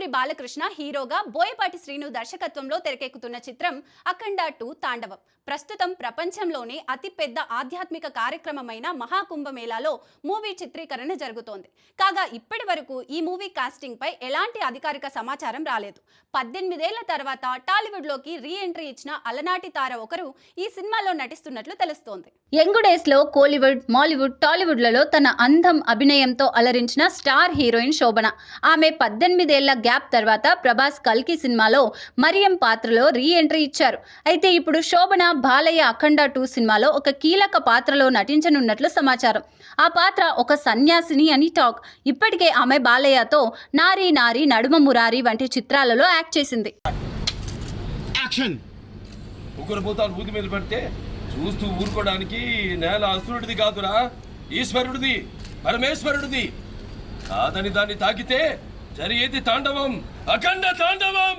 నందమూరి బాలకృష్ణ హీరోగా బోయపాటి శ్రీను దర్శకత్వంలో తెరకెక్కుతున్న చిత్రం అఖండ 2 తాండవం. ప్రస్తుతం ప్రపంచంలోనే అతిపెద్ద ఆధ్యాత్మిక కార్యక్రమమైన మహాకుంభమేళాలో మూవీ చిత్రీకరణ జరుగుతోంది. కాగా ఇప్పటి వరకు ఈ మూవీ కాస్టింగ్ పై ఎలాంటి అధికారిక సమాచారం రాలేదు. 18 ఏళ్ల తర్వాత టాలీవుడ్ లోకి రీ ఎంట్రీ ఇచ్చిన అలనాటి తార ఒకరు ఈ సినిమాలో నటిస్తున్నట్లు తెలుస్తోంది. యంగ్ డేస్ లో కోలీవుడ్, మాలీవుడ్, టాలీవుడ్ లలో తన అందం, అభినయంతో అలరించిన స్టార్ హీరోయిన్ శోభన. ఆమె 18 ఏళ్ల గ్యాప్ తర్వాత ప్రభాస్ కల్కి సినిమాలో మరియం పాత్రలో రీ ఎంట్రీ ఇచ్చారు. అయితే ఇప్పుడు శోభన బాలయ్య అఖండ 2 సినిమాలో ఒక కీలక పాత్రలో నటించనున్నట్లు సమాచారం. ఆ పాత్ర ఒక సన్యాసిని అని టాక్. ఇప్పటికే ఆమె బాలయ్యతో నారీ నారీ నడుమ మురారి వంటి చిత్రాలలో యాక్ట్ చేసింది. ఊది మీద పడితే చూస్తూ ఊరుకోవడానికి నేల అసురుడిది కాదురా, ఈశ్వరుడిది, పరమేశ్వరుడిది. కాదని దాన్ని తాకితే జరిగేది తాండవం, అఖండ తాండవం.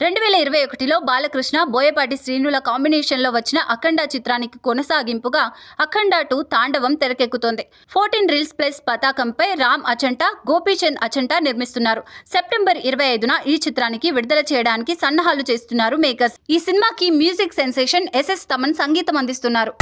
2021లో బాలకృష్ణ, బోయపాటి శ్రీనుల కాంబినేషన్లో వచ్చిన అఖండ చిత్రానికి కొనసాగింపుగా అఖండ 2 తాండవం తెరకెక్కుతోంది. 14 రీల్స్ ప్లస్ పతాకంపై రామ్ అచంటా, గోపీచంద్ అచంటా నిర్మిస్తున్నారు. సెప్టెంబర్ 25న ఈ చిత్రానికి విడుదల చేయడానికి సన్నాహాలు చేస్తున్నారు మేకర్స్. ఈ సినిమాకి మ్యూజిక్ సెన్సేషన్ ఎస్ఎస్ తమన్ సంగీతం అందిస్తున్నారు.